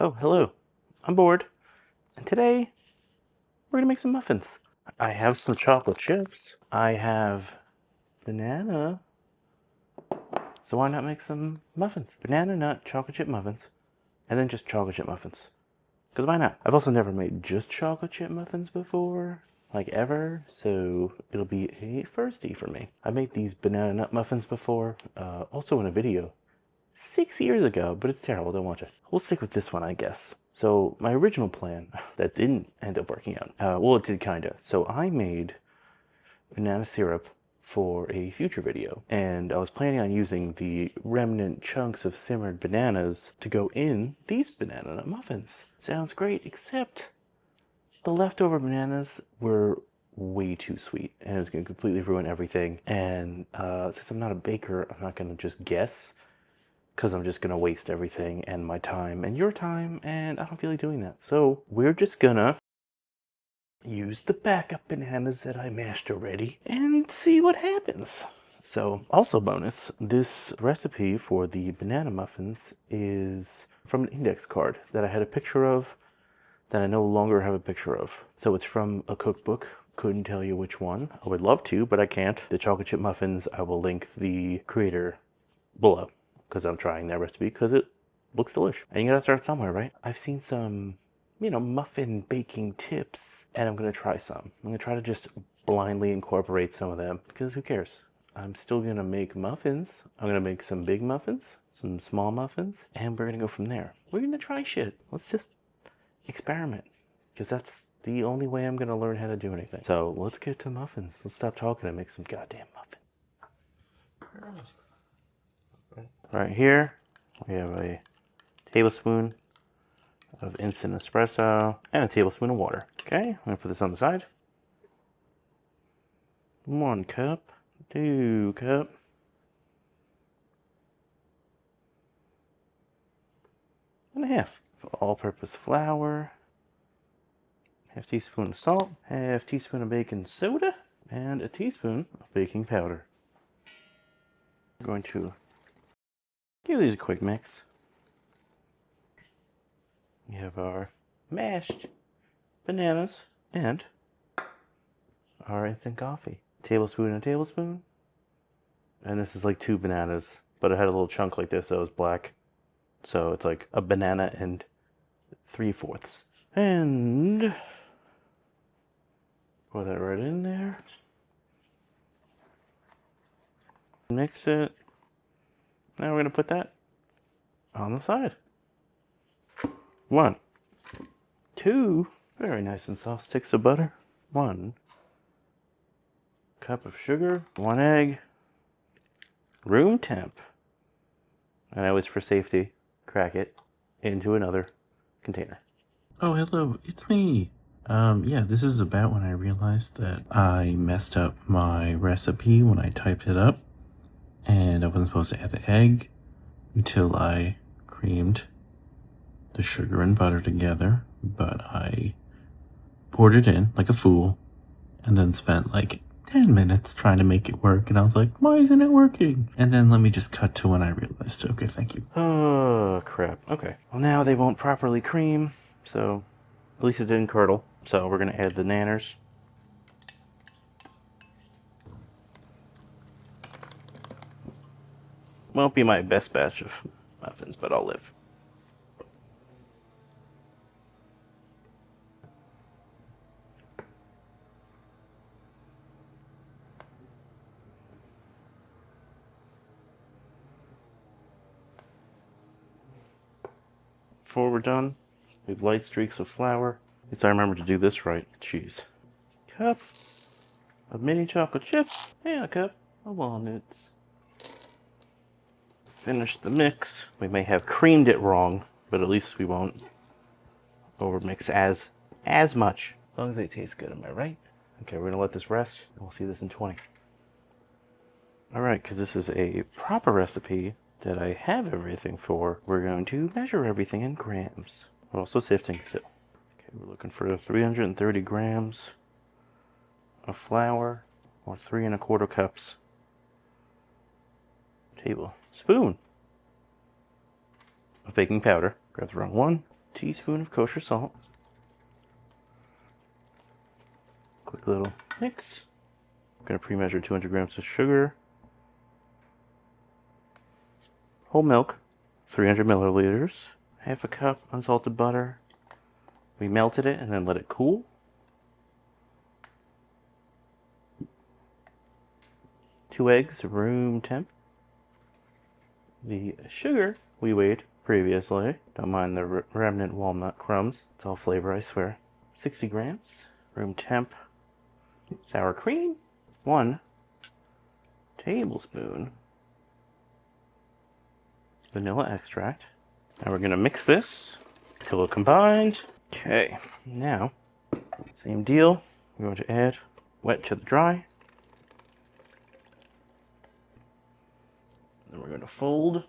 Oh, hello. I'm bored. And today, we're gonna make some muffins. I have some chocolate chips. I have banana. So why not make some muffins? Banana nut chocolate chip muffins. And then just chocolate chip muffins. Because why not? I've also never made just chocolate chip muffins before. Like ever. So it'll be a firstie for me. I made these banana nut muffins before. Also in a video 6 years ago, but it's terrible, don't watch it. We'll stick with this one, I guess. So my original plan, that didn't end up working out. Well, it did kinda. So I made banana syrup for a future video, and I was planning on using the remnant chunks of simmered bananas to go in these banana nut muffins. Sounds great, except the leftover bananas were way too sweet, and it was gonna completely ruin everything. And since I'm not a baker, I'm not gonna just guess, because I'm just gonna waste everything and my time and your time, and I don't feel like doing that. So we're just gonna use the backup bananas that I mashed already and see what happens. So also bonus, this recipe for the banana muffins is from an index card that I had a picture of that I no longer have a picture of. So it's from a cookbook. Couldn't tell you which one. I would love to, but I can't. The chocolate chip muffins, I will link the creator below, because I'm trying that recipe because it looks delicious. And you gotta start somewhere, right? I've seen some, muffin baking tips, and I'm gonna try some. I'm gonna try to just blindly incorporate some of them, because who cares? I'm still gonna make muffins. I'm gonna make some big muffins, some small muffins, and we're gonna go from there. We're gonna try shit. Let's just experiment, because that's the only way I'm gonna learn how to do anything. So let's get to muffins. Let's stop talking and make some goddamn muffins. Right here, we have a tablespoon of instant espresso and a tablespoon of water. Okay, I'm gonna put this on the side. 1 cup, 2 cup, and a half of all-purpose flour, half teaspoon of salt, half teaspoon of baking soda, and a teaspoon of baking powder. I'm going to give these a quick mix. We have our mashed bananas and our instant coffee. Tablespoon and a tablespoon. And this is like 2 bananas, but it had a little chunk like this that was black. So it's like a banana and 3/4. And pour that right in there. Mix it. Now we're gonna put that on the side. 1, 2, very nice and soft sticks of butter. 1 cup of sugar, 1 egg, room temp. And I always, for safety, crack it into another container. Oh, hello, it's me. Yeah, this is about when I realized that I messed up my recipe when I typed it up, and I wasn't supposed to add the egg until I creamed the sugar and butter together, but I poured it in like a fool, and then spent like 10 minutes trying to make it work, and I was like, why isn't it working? And then let me just cut to when I realized. Okay, thank you. Oh, crap. Okay. Well, now they won't properly cream, so at least it didn't curdle. So we're gonna add the nanners. Won't be my best batch of muffins, but I'll live. Before we're done, we have light streaks of flour. At least I remember to do this right. Jeez. Cup of mini chocolate chips and a cup of walnuts. Finish the mix. We may have creamed it wrong, but at least we won't overmix as much. As long as they taste good, am I right? Okay, we're gonna let this rest, and we'll see this in 20. Alright, because this is a proper recipe that I have everything for, we're going to measure everything in grams. We're also sifting still. Okay, we're looking for 330 grams of flour, or 3¼ cups. Tablespoon of baking powder. Grab the wrong one. teaspoon of kosher salt. Quick little mix. I'm going to pre-measure 200 grams of sugar. Whole milk, 300 milliliters. Half a cup unsalted butter. We melted it and then let it cool. Two eggs, room temp. The sugar we weighed previously. Don't mind the remnant walnut crumbs. It's all flavor, I swear. 60 grams, room temp. Sour cream, 1 tablespoon. Vanilla extract. Now we're gonna mix this until it's combined. Okay, now, same deal. We're going to add wet to the dry. Then we're going to fold.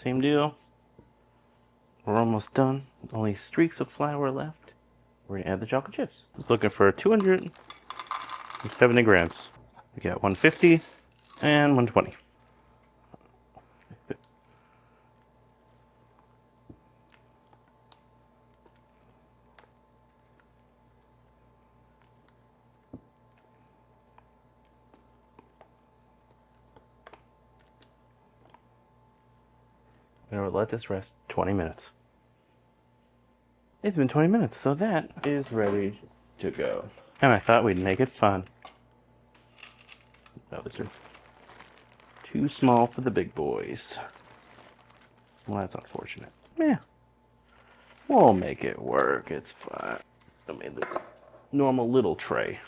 Same deal. We're almost done. Only streaks of flour left. We're gonna add the chocolate chips. Looking for 270 grams. We got 150 and 120. And we'll let this rest 20 minutes. It's been 20 minutes, so that is ready to go. And I thought we'd make it fun. Those are too small for the big boys. Well, that's unfortunate. Yeah. We'll make it work. It's fine. I made this normal little tray.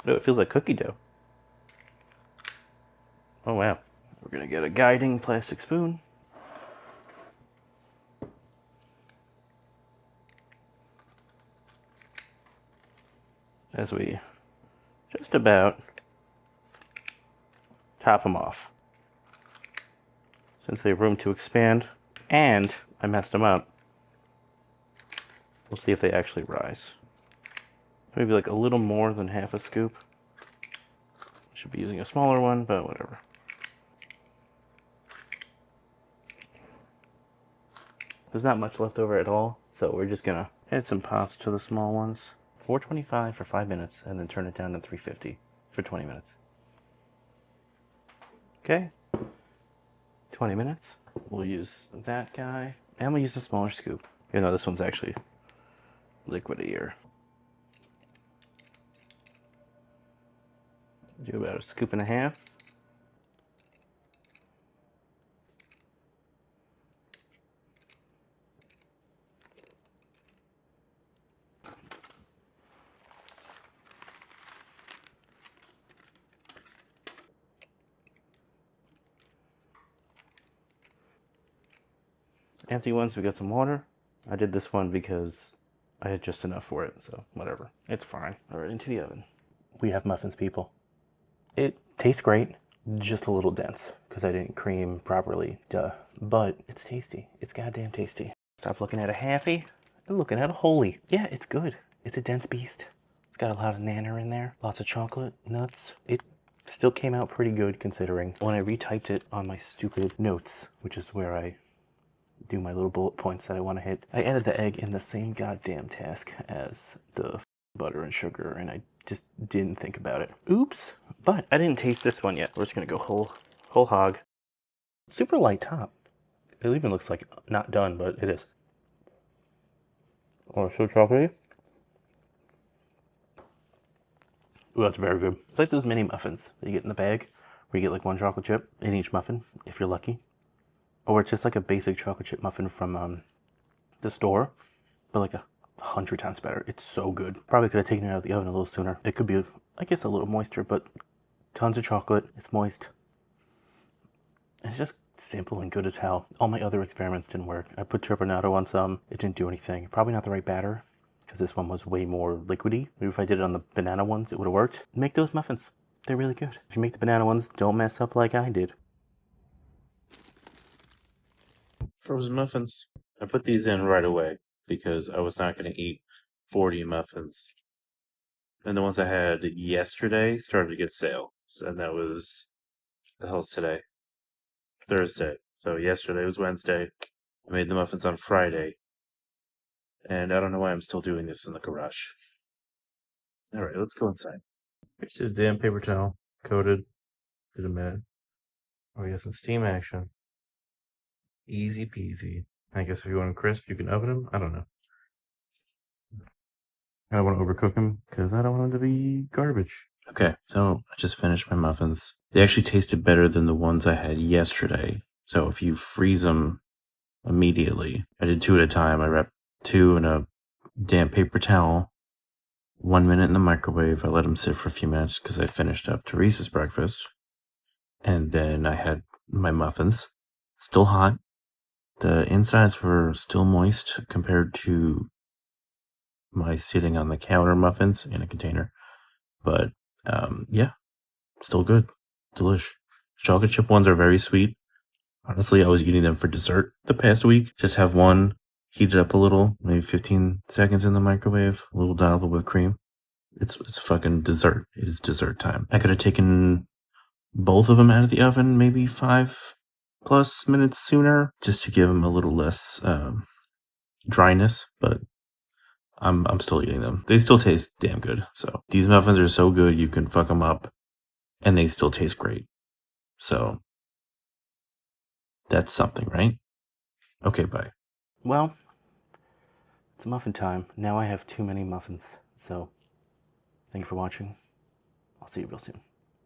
Oh, it feels like cookie dough. Oh, wow. We're gonna get a guiding plastic spoon. As we just about top them off. Since they have room to expand, and I messed them up, we'll see if they actually rise. Maybe like a little more than half a scoop. Should be using a smaller one, but whatever. There's not much left over at all, so we're just gonna add some pops to the small ones. 425 for 5 minutes, and then turn it down to 350 for 20 minutes. Okay, 20 minutes. We'll use that guy, and we'll use a smaller scoop. Even though this one's actually liquidier. Do about a scoop and a half. Empty ones, we got some water. I did this one because I had just enough for it, so whatever. It's fine. All right, into the oven. We have muffins, people. It tastes great, just a little dense because I didn't cream properly, duh. But it's tasty. It's goddamn tasty. Stop looking at a halfie and looking at a wholey. Yeah, it's good. It's a dense beast. It's got a lot of nanner in there, lots of chocolate, nuts. It still came out pretty good considering. When I retyped it on my stupid notes, which is where I do my little bullet points that I want to hit, I added the egg in the same goddamn task as the butter and sugar, and I just didn't think about it. Oops. But I didn't taste this one yet. We're just gonna go whole hog. Super light top. It even looks like not done, but it is. Oh, so chocolatey. Ooh, that's very good. It's like those mini muffins that you get in the bag, where you get like one chocolate chip in each muffin, if you're lucky. Or it's just like a basic chocolate chip muffin from the store, but like 100 times better. It's so good. Probably could have taken it out of the oven a little sooner. It could be, I guess, a little moister, but tons of chocolate. It's moist. It's just simple and good as hell. All my other experiments didn't work. I put turbinado on some. It didn't do anything. Probably not the right batter, because this one was way more liquidy. Maybe if I did it on the banana ones, it would have worked. Make those muffins. They're really good. If you make the banana ones, don't mess up like I did. Frozen muffins. I put these in right away because I was not going to eat 40 muffins And the ones I had yesterday started to get stale. And that was, the hell's today? Thursday. So yesterday was Wednesday. I made the muffins on Friday. And I don't know why I'm still doing this in the garage. Alright, let's go inside. Fixed a damn paper towel. Coated. Did a minute. Oh, we got some steam action. Easy peasy. I guess if you want them crisp, you can oven them. I don't know. I don't want to overcook them because I don't want them to be garbage. Okay, so I just finished my muffins. They actually tasted better than the ones I had yesterday. So if you freeze them immediately, I did 2 at a time. I wrapped 2 in a damp paper towel, 1 minute in the microwave. I let them sit for a few minutes because I finished up Teresa's breakfast. And then I had my muffins, still hot. The insides were still moist compared to my sitting on the counter muffins in a container. But yeah, still good. Delish. Chocolate chip ones are very sweet. Honestly, I was eating them for dessert the past week. Just have one, heat it up a little, maybe 15 seconds in the microwave, a little dollop of whipped cream. It's fucking dessert. It is dessert time. I could have taken both of them out of the oven maybe 5+ minutes sooner just to give them a little less dryness, but I'm still eating them. They still taste damn good. So these muffins are so good you can fuck them up, and they still taste great. So that's something, right? Okay, bye. Well, it's muffin time. Now I have too many muffins. So, thank you for watching. I'll see you real soon.